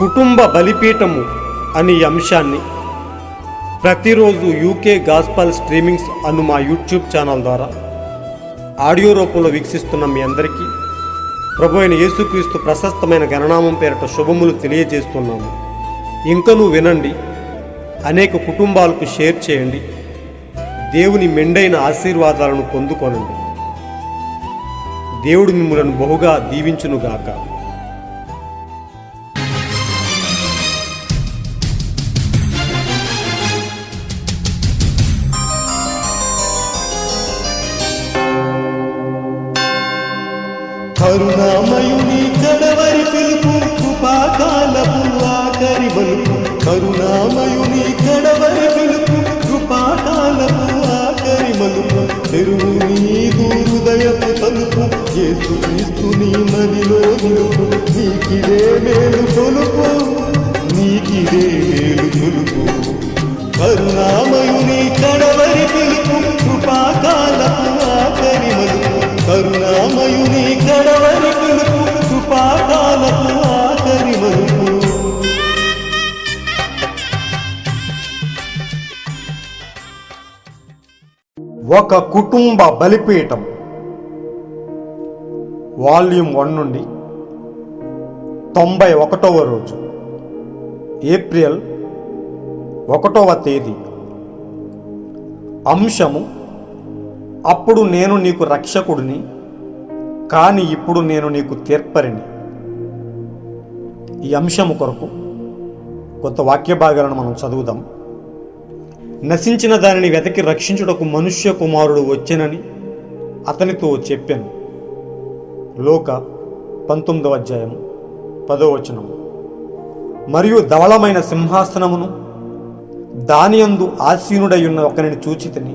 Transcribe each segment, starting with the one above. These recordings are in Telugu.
కుటుంబ బలిపీఠము అనే అంశాన్ని ప్రతిరోజు యూకే గాస్పల్ స్ట్రీమింగ్స్ అను మా యూట్యూబ్ ఛానల్ ద్వారా ఆడియో రూపంలో వీక్షిస్తున్న మీ అందరికీ ప్రభు అయిన యేసుక్రీస్తు ప్రశస్తమైన గణనామం పేరిట శుభములు తెలియజేస్తున్నాము. ఇంకనూ వినండి, అనేక కుటుంబాలకు షేర్ చేయండి, దేవుని మెండైన ఆశీర్వాదాలను పొందుకొనండి. దేవుడు మిమ్మలను బహుగా దీవించునుగాక. కరుణామయుని కడవరి పిలుపు కృపాకాలపు ఆఖరి మలుపు. కరుణామయుని కడవరి పిలుపు కృపాకాలపు ఆఖరి మలుపు. తెరువు నీదు హృదయపు తలుపు, యేసుక్రీస్తు నీ మదిలో నిలుపు. నీకిదే మేలు కొలుపు, నీకిదే మేలు కొలుపు. కరుణామయుని కడవరి పిలుపు కృపాకాలపు ఆఖరి మలుపు. కరుణామయుని కడవరి పిలుపు కృపాకాలపు ఆఖరి మలుపు. ఒక కుటుంబ బలిపీఠం వాల్యూమ్ 1 నుండి 91వ రోజు, ఏప్రిల్ 1వ తేదీ. అంశము: అప్పుడు నేను నీకు రక్షకుడిని, కానీ ఇప్పుడు నేను నీకు తీర్పరిని. ఈ అంశము కొరకు కొంత వాక్య భాగాలను మనం చదువుదాం. నశించిన దానిని వెతకి రక్షించుటకు మనుష్య కుమారుడు వచ్చెనని అతనితో చెప్పాను. లోక 19వ అధ్యాయము 10వ వచనము. మరియు ధవళమైన సింహాసనమును దానియందు ఆసీనుడై ఉన్న ఒకరిని చూచితిని.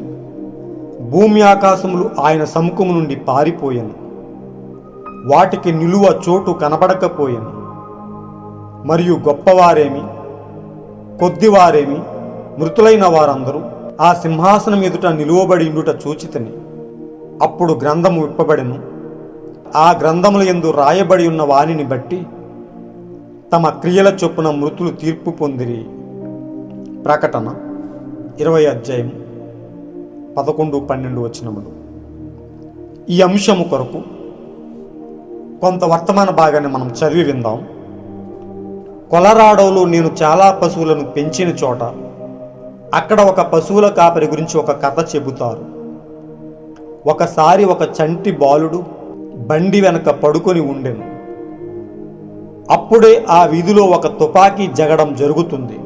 భూమి ఆకాశములు ఆయన సముఖము నుండి పారిపోయాను, వాటికి నిలువ చోటు కనబడకపోయాను. మరియు గొప్పవారేమి కొద్దివారేమి మృతులైన వారందరూ ఆ సింహాసనం ఎదుట నిలువబడి ఉండుట చూచితిని. అప్పుడు గ్రంథము విప్పబడెను. ఆ గ్రంథముల యందు రాయబడి ఉన్న వానిని బట్టి తమ క్రియల చొప్పున మృతులు తీర్పు పొందిరి. ప్రకటన 20వ అధ్యాయం 11-12 వచనములు. ఈ అంశము కొరకు కొంత వర్తమాన భాగాన్ని మనం చదివి విందాం. కొలరాడోలో నేను చాలా పశువులను పెంచిన చోట అక్కడ ఒక పశువుల కాపరి గురించి ఒక కథ చెబుతారు. ఒకసారి ఒక చంటి బాలుడు బండి వెనక పడుకొని ఉండెను. అప్పుడే ఆ వీధిలో ఒక తుపాకీ జగడం జరుగుతుంది.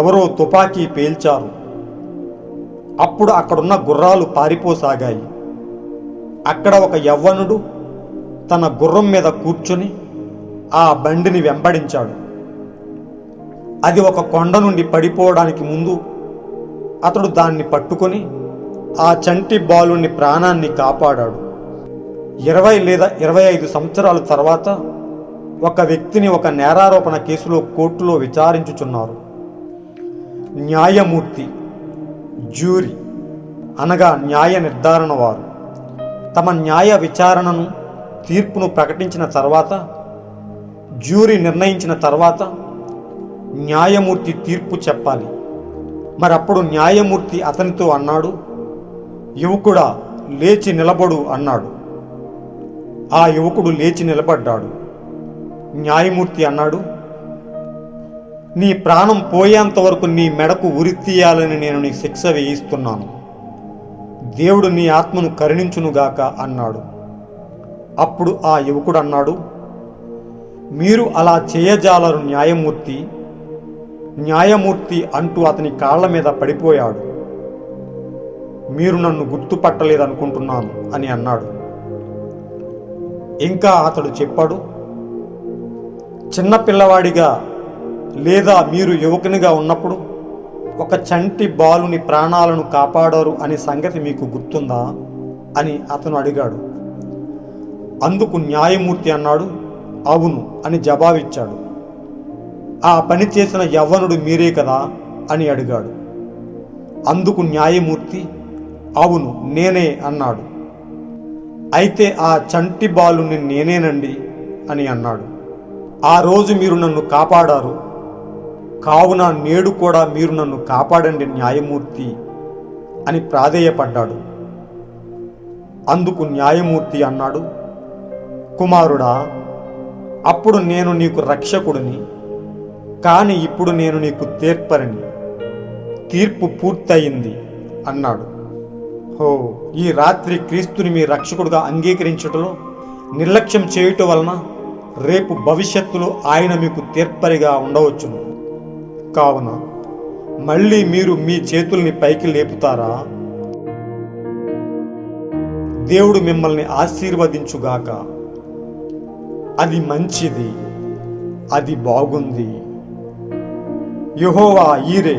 ఎవరో తుపాకీ పేల్చారు. అప్పుడు అక్కడున్న గుర్రాలు పారిపోసాగాయి. అక్కడ ఒక యవ్వనుడు తన గుర్రం మీద కూర్చొని ఆ బండిని వెంబడించాడు. అది ఒక కొండ నుండి పడిపోవడానికి ముందు అతడు దాన్ని పట్టుకొని ఆ చంటి బాలుని ప్రాణాన్ని కాపాడాడు. 20 లేదా 25 సంవత్సరాల తర్వాత ఒక వ్యక్తిని ఒక నేరారోపణ కేసులో కోర్టులో విచారించుచున్నారు. న్యాయమూర్తి, జ్యూరీ అనగా న్యాయ నిర్ధారణ వారు తమ న్యాయ విచారణను తీర్పును ప్రకటించిన తర్వాత, జ్యూరీ నిర్ణయించిన తర్వాత న్యాయమూర్తి తీర్పు చెప్పాలి. మరప్పుడు న్యాయమూర్తి అతనితో అన్నాడు, యువకుడా లేచి నిలబడు అన్నాడు. ఆ యువకుడు లేచి నిలబడ్డాడు. న్యాయమూర్తి అన్నాడు, నీ ప్రాణం పోయేంత వరకు నీ మెడకు ఉరి తీయాలని నేను నీ శిక్ష వేయిస్తున్నాను. దేవుడు నీ ఆత్మను కరుణించునుగాక అన్నాడు. అప్పుడు ఆ యువకుడు అన్నాడు, మీరు అలా చేయజాలరు న్యాయమూర్తి. న్యాయమూర్తి అంటూ అతని కాళ్ల మీద పడిపోయాడు. మీరు నన్ను గుర్తుపట్టలేదనుకుంటున్నాను అని అన్నాడు. ఇంకా అతడు చెప్పాడు, చిన్నపిల్లవాడిగా లేదా మీరు యువకునిగా ఉన్నప్పుడు ఒక చంటి బాలుని ప్రాణాలను కాపాడారు అనే సంగతి మీకు గుర్తుందా అని అతను అడిగాడు. అందుకు న్యాయమూర్తి అన్నాడు, అవును అని జవాబిచ్చాడు. ఆ పని చేసిన యవ్వనుడు మీరే కదా అని అడిగాడు. అందుకు న్యాయమూర్తి, అవును నేనే అన్నాడు. అయితే ఆ చంటి బాలుని నేనేనండి అని అన్నాడు. ఆ రోజు మీరు నన్ను కాపాడారు, కావున నేడు కూడా మీరు నన్ను కాపాడండి న్యాయమూర్తి అని ప్రాధేయపడ్డాడు. అందుకు న్యాయమూర్తి అన్నాడు, కుమారుడా, అప్పుడు నేను నీకు రక్షకుడిని, కానీ ఇప్పుడు నేను నీకు తీర్పరిని. తీర్పు పూర్తయింది అన్నాడు. ఈ రాత్రి క్రీస్తుని మీ రక్షకుడుగా అంగీకరించటంలో నిర్లక్ష్యం చేయటం వలన రేపు భవిష్యత్తులో ఆయన మీకు తీర్పరిగా ఉండవచ్చును. కావున మళ్ళీ మీరు మీ చేతుల్ని పైకి లేపుతారా? దేవుడు మిమ్మల్ని ఆశీర్వదించుగాక. అది మంచిది, అది బాగుంది. యెహోవా ఈరే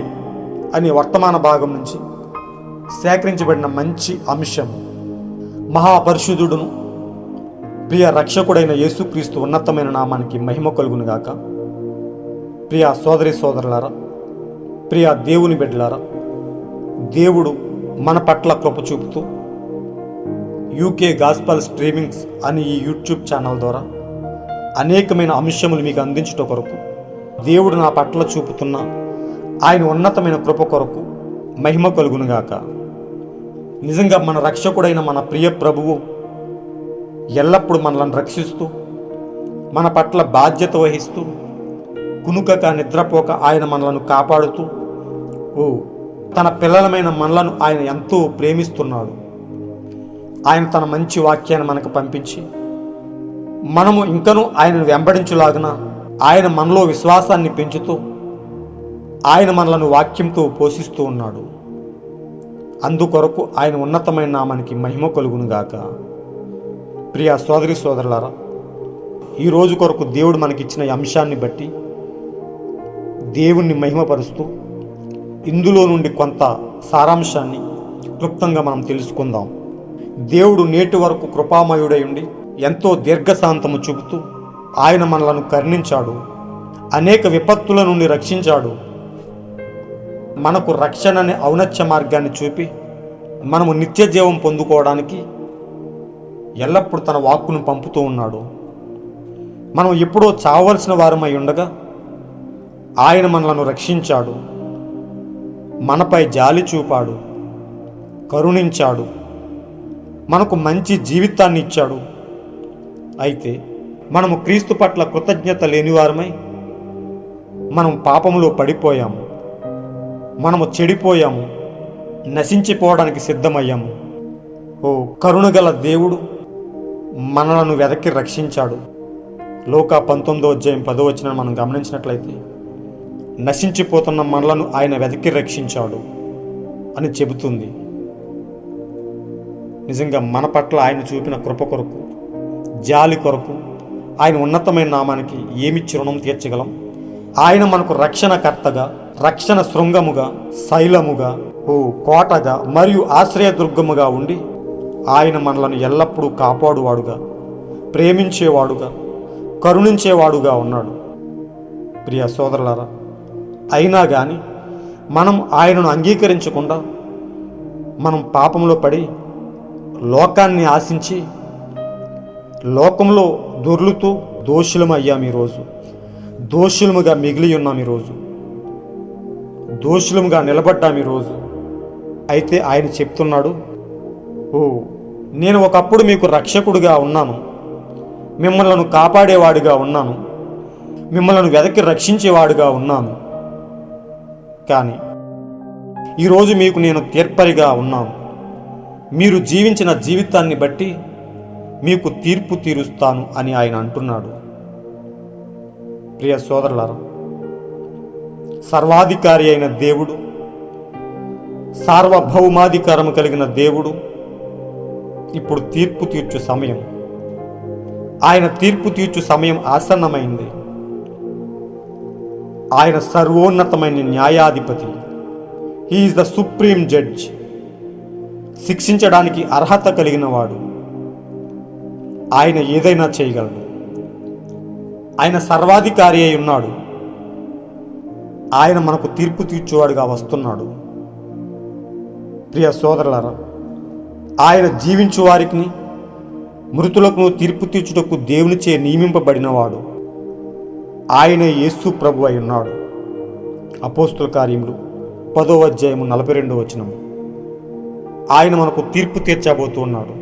అనే వర్తమాన భాగం నుంచి సేకరించబడిన మంచి అంశం. మహాపరిశుద్ధుడును ప్రియ రక్షకుడైన యేసుక్రీస్తు ఉన్నతమైన నామానికి మహిమ కలుగునుగాక. ప్రియ సోదరి సోదరులారా, ప్రియ దేవుని బిడ్డలారా, దేవుడు మన పట్ల కృప చూపుతూ యూకే గాస్పల్ స్ట్రీమింగ్స్ అని ఈ యూట్యూబ్ ఛానల్ ద్వారా అనేకమైన అంశములు మీకు అందించటం కొరకు దేవుడు నా పట్ల చూపుతున్న ఆయన ఉన్నతమైన కృప కొరకు మహిమ కలుగునుగాక. నిజంగా మన రక్షకుడైన మన ప్రియ ప్రభువు ఎల్లప్పుడూ మనల్ని రక్షిస్తూ మన పట్ల బాధ్యత వహిస్తూ కునుకక నిద్రపోక ఆయన మనలను కాపాడుతూ తన పిల్లలమైన మనలను ఆయన ఎంతో ప్రేమిస్తున్నాడు. ఆయన తన మంచి వాక్యాన్ని మనకు పంపించి మనము ఇంకనూ ఆయనను వెంబడించులాగున ఆయన మనలో విశ్వాసాన్ని పెంచుతూ ఆయన మనలను వాక్యంతో పోషిస్తూ ఉన్నాడు. అందుకొరకు ఆయన ఉన్నతమైన నామానికి మహిమ కలుగునుగాక. ప్రియ సోదరి సోదరులారా, ఈరోజు కొరకు దేవుడు మనకిచ్చిన అంశాన్ని బట్టి దేవుణ్ణి మహిమపరుస్తూ ఇందులో నుండి కొంత సారాంశాన్ని క్లుప్తంగా మనం తెలుసుకుందాం. దేవుడు నేటి వరకు కృపామయుడై ఉండి ఎంతో దీర్ఘశాంతము చూపుతూ ఆయన మనలను కరుణించాడు, అనేక విపత్తుల నుండి రక్షించాడు. మనకు రక్షణ అనే ఔన్నత్య మార్గాన్ని చూపి మనము నిత్య జీవం పొందుకోవడానికి ఎల్లప్పుడూ తన వాక్కును పంపుతూ ఉన్నాడు. మనం ఎప్పుడో చావవలసిన వారమై ఉండగా ఆయన మనలను రక్షించాడు, మనపై జాలి చూపాడు, కరుణించాడు, మనకు మంచి జీవితాన్ని ఇచ్చాడు. అయితే మనము క్రీస్తు పట్ల కృతజ్ఞత లేనివారమై మనం పాపములో పడిపోయాము, మనము చెడిపోయాము, నశించిపోవడానికి సిద్ధమయ్యాము. కరుణగల దేవుడు మనలను వెదకి రక్షించాడు. లోకా 19:10 మనం గమనించినట్లయితే నశించిపోతున్న మనలను ఆయన వెదకి రక్షించాడు అని చెబుతుంది. నిజంగా మన పట్ల ఆయన చూపిన కృప కొరకు, జాలి కొరకు ఆయన ఉన్నతమైన నామానికి ఏమిచ్చి రుణం తీర్చగలం? ఆయన మనకు రక్షణకర్తగా, రక్షణ శృంగముగా, శైలముగా, కోటగా మరియు ఆశ్రయదుర్గముగా ఉండి ఆయన మనలను ఎల్లప్పుడూ కాపాడువాడుగా, ప్రేమించేవాడుగా, కరుణించేవాడుగా ఉన్నాడు. ప్రియ సోదరులారా, అయినా కానీ మనం ఆయనను అంగీకరించకుండా మనం పాపంలో పడి లోకాన్ని ఆశించి లోకంలో దొర్లుతూ దోషులమయ్యాం. ఈరోజు దోషులముగా మిగిలి ఉన్నాం, ఈరోజు దోషులముగా నిలబడ్డాం ఈరోజు. అయితే ఆయన చెప్తున్నాడు, నేను ఒకప్పుడు మీకు రక్షకుడిగా ఉన్నాను, మిమ్మల్ని కాపాడేవాడిగా ఉన్నాను, మిమ్మల్ని వెదకి రక్షించేవాడిగా ఉన్నాను. కానీ ఈరోజు మీకు నేను తీర్పరిగా ఉన్నాను. మీరు జీవించిన జీవితాన్ని బట్టి మీకు తీర్పు తీరుస్తాను అని ఆయన అంటున్నాడు. ప్రియ సోదరులారా, సర్వాధికారి అయిన దేవుడు, సార్వభౌమాధికారము కలిగిన దేవుడు ఇప్పుడు తీర్పు తీర్చు సమయం. ఆయన తీర్పు తీర్చు సమయం ఆసన్నమైంది. ఆయన సర్వోన్నతమైన న్యాయాధిపతి. He is the supreme judge. శిక్షించడానికి అర్హత కలిగిన వాడు. ఆయన ఏదైనా చేయగలడు. ఆయన సర్వాధికారి అయి ఉన్నాడు. ఆయన మనకు తీర్పు తీర్చువాడుగా వస్తున్నాడు. ప్రియ సోదరులారా, ఆయన జీవించు వారికి, మృతులకు తీర్పు తీర్చుటకు దేవునిచే నియమింపబడినవాడు. ఆయనే యేసు ప్రభు అయి ఉన్నాడు. అపోస్తుల కార్యములు 10వ అధ్యాయము 42వ వచనము. ఆయన మనకు తీర్పు తీర్చబోతూ ఉన్నాడు.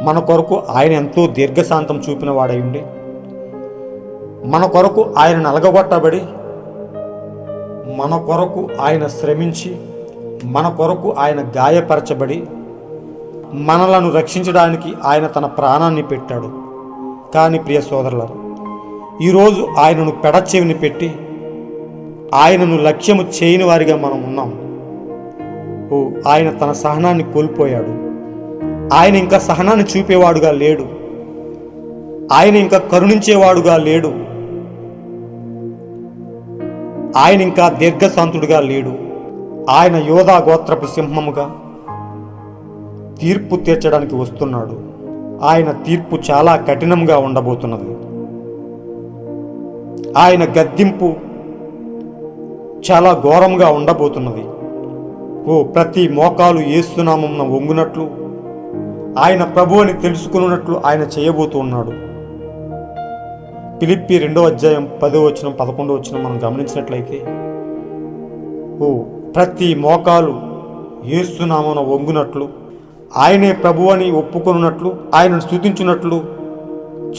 మన కొరకు ఆయన ఎంతో దీర్ఘశాంతం చూపిన వాడై ఉండి, మన కొరకు ఆయన నలగగొట్టబడి, మన కొరకు ఆయన శ్రమించి, మన కొరకు ఆయన గాయపరచబడి, మనలను రక్షించడానికి ఆయన తన ప్రాణాన్ని పెట్టాడు. కానీ ప్రియ సోదరులారా, ఈరోజు ఆయనను పెడచెవిని పెట్టి ఆయనను లక్ష్యము చేయని వారిగా మనం ఉన్నాం. ఆయన తన సహనాన్ని కోల్పోయాడు. ఆయన ఇంకా సహనాన్ని చూపేవాడుగా లేడు. ఆయన ఇంకా కరుణించేవాడుగా లేడు. ఆయన ఇంకా దీర్ఘశాంతుడుగా లేడు. ఆయన యోధా గోత్రపు సింహముగా తీర్పు తీర్చడానికి వస్తున్నాడు. ఆయన తీర్పు చాలా కఠినంగా ఉండబోతున్నది. ఆయన గద్దింపు చాలా ఘోరంగా ఉండబోతున్నది. ప్రతి మోకాలు యేసు నామమున వంగునట్లు, ఆయన ప్రభు అని తెలుసుకున్నట్లు ఆయన చేయబోతూ ఉన్నాడు. ఫిలిప్పీ 2వ అధ్యాయం 10వ వచనం 11వ వచనం మనం గమనించినట్లయితే, ప్రతి మోకాలు యేసు నామమున వంగునట్లు, ఆయనే ప్రభు అని ఒప్పుకొనున్నట్లు, ఆయనను స్తుతించున్నట్లు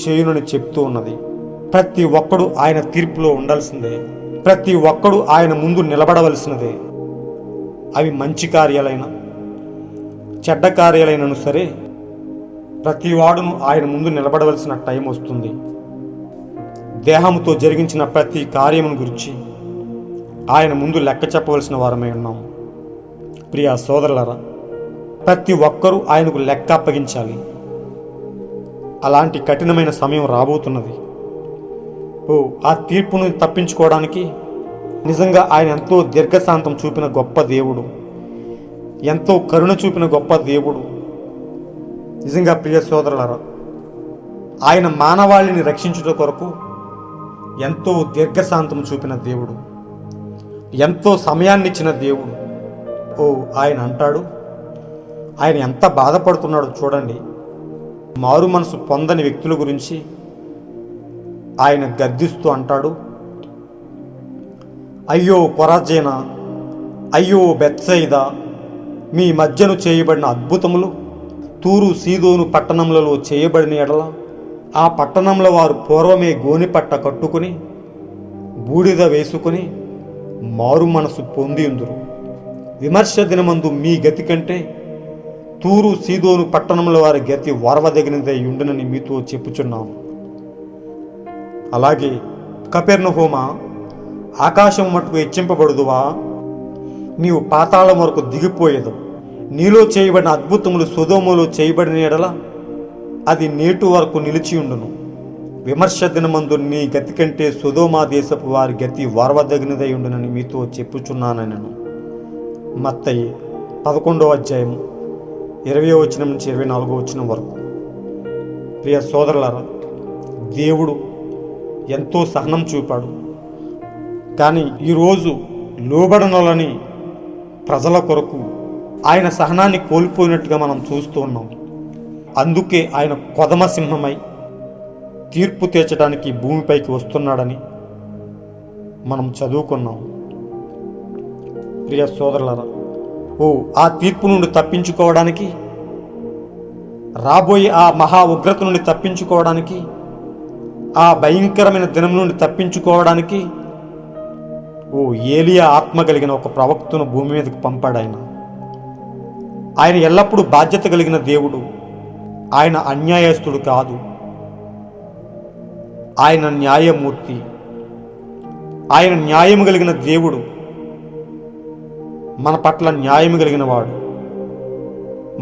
చేయునని చెప్తూ ఉన్నది. ప్రతి ఒక్కడు ఆయన తీర్పులో ఉండాల్సిందే. ప్రతి ఒక్కడు ఆయన ముందు నిలబడవలసినదే. అవి మంచి కార్యాలైనా చెడ్డ కార్యాలైనను సరే, ప్రతి వాడును ఆయన ముందు నిలబడవలసిన టైం వస్తుంది. దేహముతో జరిగించిన ప్రతి కార్యమును గురించి ఆయన ముందు లెక్క చెప్పవలసిన వారమై ఉన్నాం. ప్రియ సోదరులారా, ప్రతి ఒక్కరూ ఆయనకు లెక్క అప్పగించాలి. అలాంటి కఠినమైన సమయం రాబోతున్నది. ఆ తీర్పును తప్పించుకోవడానికి నిజంగా ఆయన ఎంతో దీర్ఘశాంతం చూపిన గొప్ప దేవుడు, ఎంతో కరుణ చూపిన గొప్ప దేవుడు. నిజంగా ప్రియ సోదరులారా, ఆయన మానవాళిని రక్షించుట కొరకు ఎంతో దీర్ఘశాంతం చూపిన దేవుడు, ఎంతో సమయాన్ని ఇచ్చిన దేవుడు. ఆయన అంటాడు, ఆయన ఎంత బాధపడుతున్నాడో చూడండి. మారు మనసు పొందని వ్యక్తుల గురించి ఆయన గద్దిస్తూ అంటాడు, అయ్యో కొరాజేనా, అయ్యో బెత్సయిదా, మీ మధ్యను చేయబడిన అద్భుతములు తూరు సీదోను పట్టణములలో చేయబడిన ఎడల ఆ పట్టణంలో వారు పూర్వమే గోనిపట్ట కట్టుకుని బూడిద వేసుకుని మారు మనసు పొందియుందురు. విమర్శ దినమందు మీ గతి కంటే తూరు సీదోను పట్టణంలో వారి గతి ఓర్వదగినదై ఉండునని మీతో చెప్పుచున్నాము. అలాగే కపెర్నహూమా, ఆకాశం మట్టుకు హెచ్చింపబడుదువా, నీవు పాతాళం వరకు దిగిపోయేదు. నీలో చేయబడిన అద్భుతములు సొదొమలో చేయబడిన ఎడల అది నేటు వరకు నిలిచియుండును. విమర్శ దినమందు నీ గతి కంటే సొదొమ దేశపు వారి గతి ఓర్వదగినదై ఉండునని మీతో చెప్పుచున్నానను. మత్తయి 11వ అధ్యాయం 20వ వచనం నుంచి 24వ వచనం వరకు. ప్రియ సోదరులారా, దేవుడు ఎంతో సహనం చూపాడు. కానీ ఈరోజు లోబడనలని ప్రజల కొరకు ఆయన సహనాన్ని కోల్పోయినట్టుగా మనం చూస్తూ ఉన్నాం. అందుకే ఆయన కొదమ సింహమై తీర్పు తీర్చడానికి భూమిపైకి వస్తున్నాడని మనం చదువుకున్నాం. ప్రియ సోదరులారా, ఆ తీర్పు నుండి తప్పించుకోవడానికి, రాబోయే ఆ మహా ఉగ్రత నుండి తప్పించుకోవడానికి, ఆ భయంకరమైన దినం నుండి తప్పించుకోవడానికి ఏలియా ఆత్మ కలిగిన ఒక ప్రవక్తను భూమి మీదకు పంపాడు. ఆయన ఎల్లప్పుడూ బాధ్యత కలిగిన దేవుడు. ఆయన అన్యాయస్తుడు కాదు. ఆయన న్యాయమూర్తి. ఆయన న్యాయము కలిగిన దేవుడు. మన పట్ల న్యాయము కలిగిన వాడు.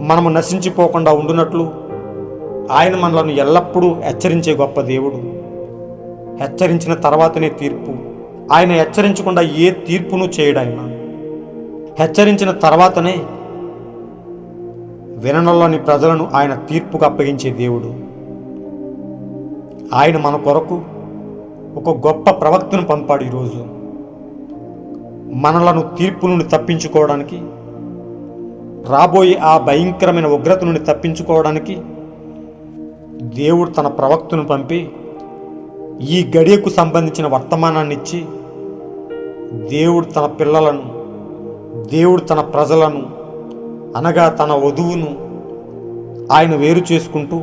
మనము నశించిపోకుండా ఉండునట్లు ఆయన మనలను ఎల్లప్పుడూ హెచ్చరించే గొప్ప దేవుడు. హెచ్చరించిన తర్వాతనే తీర్పు. ఆయన హెచ్చరించకుండా ఏ తీర్పును చేయడు. ఆయన హెచ్చరించిన తర్వాతనే వినడంలోని ప్రజలను ఆయన తీర్పుకు అప్పగించే దేవుడు. ఆయన మన కొరకు ఒక గొప్ప ప్రవక్తను పంపాడు. ఈరోజు మనలను తీర్పు నుండి తప్పించుకోవడానికి, రాబోయే ఆ భయంకరమైన ఉగ్రత నుండి తప్పించుకోవడానికి దేవుడు తన ప్రవక్తను పంపి ఈ గడియకు సంబంధించిన వర్తమానాన్ని ఇచ్చి దేవుడు తన పిల్లలను, దేవుడు తన ప్రజలను అనగా తన వధువును ఆయన వేరు చేసుకుంటూ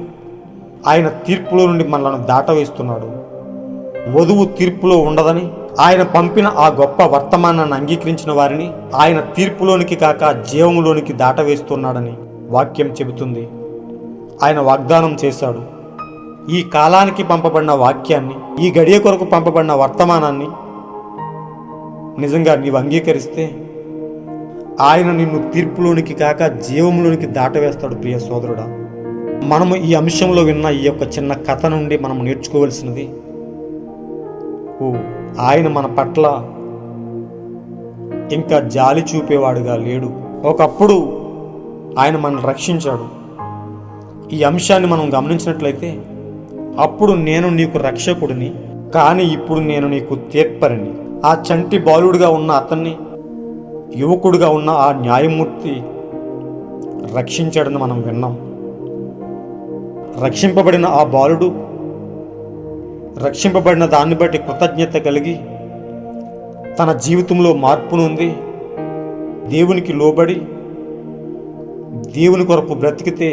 ఆయన తీర్పులో నుండి మనలను దాటవేస్తున్నాడు. వధువు తీర్పులో ఉండదని ఆయన పంపిన ఆ గొప్ప వర్తమానాన్ని అంగీకరించిన వారిని ఆయన తీర్పులోనికి కాక జీవములోనికి దాటవేస్తున్నాడని వాక్యం చెబుతుంది. ఆయన వాగ్దానం చేశాడు. ఈ కాలానికి పంపబడిన వాక్యాన్ని, ఈ గడియ కొరకు పంపబడిన వర్తమానాన్ని నిజంగా నీవు అంగీకరిస్తే ఆయన నిన్ను తీర్పులోనికి కాక జీవంలోనికి దాటవేస్తాడు. ప్రియ సోదరుడా, మనము ఈ అంశంలో విన్న ఈ యొక్క చిన్న కథ నుండి మనం నేర్చుకోవలసినది, ఆయన మన పట్ల ఇంకా జాలి చూపేవాడుగా లేడు. ఒకప్పుడు ఆయన మనల్ని రక్షించాడు. ఈ అంశాన్ని మనం గమనించినట్లయితే, అప్పుడు నేను నీకు రక్షకుడిని, కానీ ఇప్పుడు నేను నీకు తీర్పరిని. ఆ చంటి బాలుడిగా ఉన్న అతన్ని యువకుడిగా ఉన్న ఆ న్యాయమూర్తి రక్షించాడని మనం విన్నాం. రక్షింపబడిన ఆ బాలుడు రక్షింపబడిన దాన్ని బట్టి కృతజ్ఞత కలిగి తన జీవితంలో మార్పు నొంది దేవునికి లోబడి దేవుని కొరకు బ్రతికితే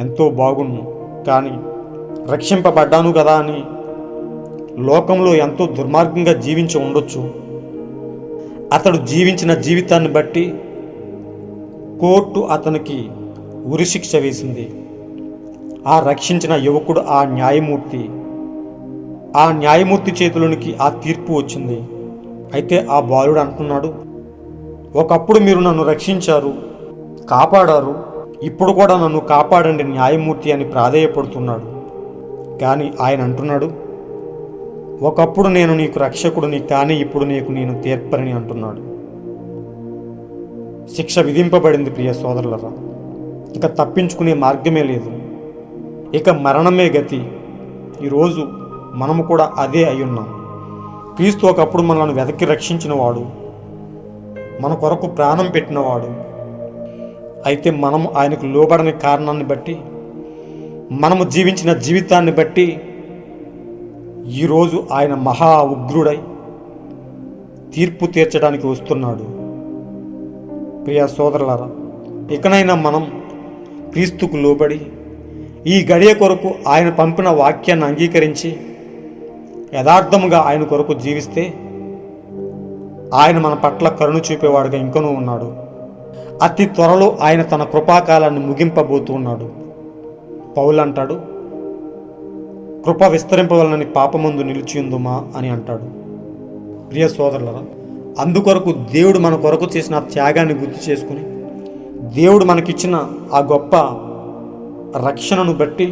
ఎంతో బాగుండు. కానీ రక్షింపబడ్డాను కదా అని లోకంలో ఎంతో దుర్మార్గంగా జీవించి ఉండొచ్చు. అతడు జీవించిన జీవితాన్ని బట్టి కోర్టు అతనికి ఉరిశిక్ష వేసింది. ఆ రక్షించిన యువకుడు ఆ న్యాయమూర్తి చేతిలోనికి ఆ తీర్పు వచ్చింది. అయితే ఆ బాలుడు అంటున్నాడు, ఒకప్పుడు మీరు నన్ను రక్షించారు, కాపాడారు, ఇప్పుడు కూడా నన్ను కాపాడండి న్యాయమూర్తి అని ప్రాధేయపడుతున్నాడు. కానీ ఆయన అంటున్నాడు, ఒకప్పుడు నేను నీకు రక్షకుడిని, కానీ ఇప్పుడు నేను తీర్పరిని అంటున్నాడు. శిక్ష విధింపబడింది. ప్రియ సోదరులరా, ఇక తప్పించుకునే మార్గమే లేదు, ఇక మరణమే గతి. ఈరోజు మనము కూడా అదే అయ్యున్నాం. క్రీస్తు ఒకప్పుడు మనల్ని వెతికి రక్షించినవాడు, మన కొరకు ప్రాణం పెట్టినవాడు. అయితే మనము ఆయనకు లోబడని కారణాన్ని బట్టి, మనము జీవించిన జీవితాన్ని బట్టి ఈరోజు ఆయన మహా ఉగ్రుడై తీర్పు తీర్చడానికి వస్తున్నాడు. ప్రియ సోదరులారా, ఇకనైనా మనం క్రీస్తుకు లోబడి ఈ గడియ కొరకు ఆయన పంపిన వాక్యాన్ని అంగీకరించి యథార్థముగా ఆయన కొరకు జీవిస్తే ఆయన మన పట్ల కరుణ చూపేవాడుగా ఇంకనూ ఉన్నాడు. అతి త్వరలో ఆయన తన కృపాకాలాన్ని ముగింపబోతూ ఉన్నాడు. పౌలు అంటాడు, కృప విస్తరింపవలనని పాపమందు నిలిచియుందుమా అని అంటాడు. ప్రియ సోదరులరా, అందుకొరకు దేవుడు మన కొరకు చేసిన త్యాగాన్ని గుర్తు చేసుకుని, దేవుడు మనకిచ్చిన ఆ గొప్ప రక్షణను బట్టి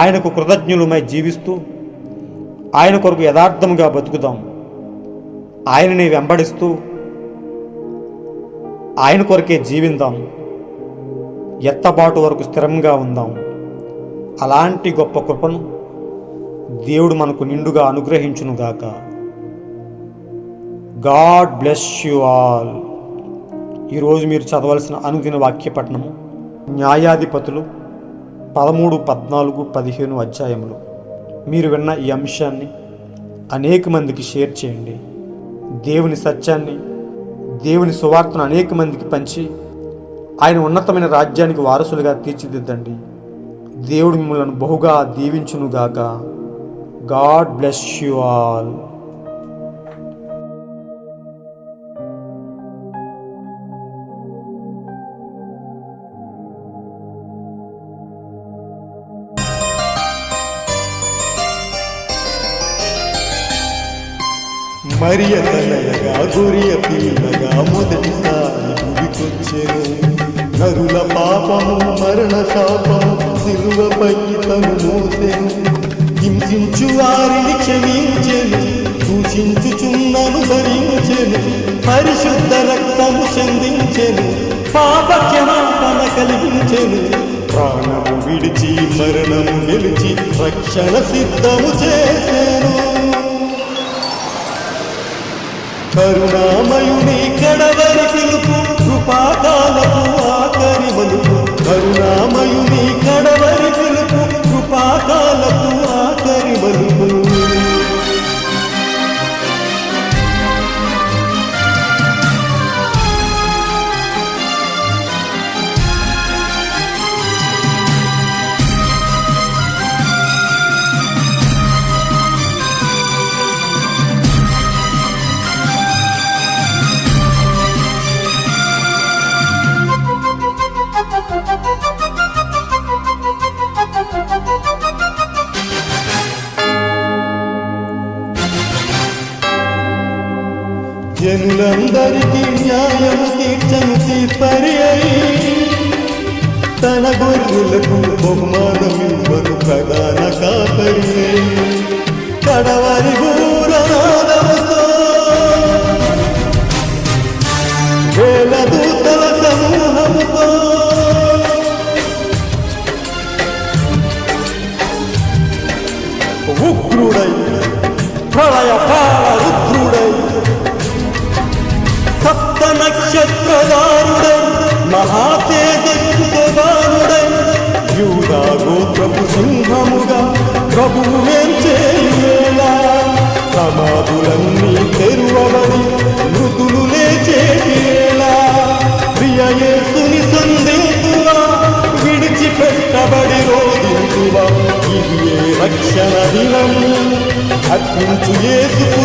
ఆయనకు కృతజ్ఞులమై జీవిస్తూ ఆయన కొరకు యథార్థముగా బతుకుదాం. ఆయనని వెంబడిస్తూ ఆయన కొరకే జీవిందాం. ఎత్తబాటు వరకు స్థిరంగా ఉందాం. అలాంటి గొప్ప కృపను దేవుడు మనకు నిండుగా అనుగ్రహించునుగాక. God bless you all. ఈరోజు మీరు చదవలసిన అనుదిన వాక్యపట్నము న్యాయాధిపతులు 13, 14, 15 అధ్యాయములు. మీరు విన్న ఈ అంశాన్ని అనేక మందికి షేర్ చేయండి. దేవుని సత్యాన్ని, దేవుని సువార్తను అనేక మందికి పంచి ఆయన ఉన్నతమైన రాజ్యానికి వారసులుగా తీర్చిదిద్దండి. దేవుడు మిమ్మల్ని బహుగా దీవించునుగాక. God bless you all. మరియ తనయగా గురియ పిల్లగా మొదటిసారి భూమికొచ్చెను. నరుల పాపము మరణ శాపము సిలువపై తను మోసెను. హింసించు వారిని క్షమించెను, దూషించుచున్నను భరించెను. పరిశుద్ధ రక్తము చెందించెను, పాప క్షమాపణ కలిగించెను. ప్రాణము విడిచి మరణము గెలిచి రక్షణ సిద్ధము చేసెను. కరుణామయుని కడవరి పిలుపు, కృపాకాలపు ఆఖరి మలుపు. కరుణామయుని కడవరి పిలుపు, కృపాకాల నీతిమంతులందరికీ న్యాయము తీర్చను తీర్పరి అయి తన గొర్రెలకు బహుమానమివ్వను ప్రధాన కాపరి అయి కడవరి బూరనాదముతో వేల దూతల సమూహముతో ఉగ్రుడై ప్రళయకాల రుద్రుడై సప్త నక్షత్రదారుడై మహాతేజస్సు సోదారుడై యూదా గోత్రపు సింహముగా ప్రభువు చేయువేళ సమాధులన్నీ తెరువబడి మృతులు లేచేలా ప్రియ యేసుని సంధింతువా విడిచిపెట్టబడి రోధింతువా ఇది ఏ రక్షణ దినం అర్పించు యేసుకు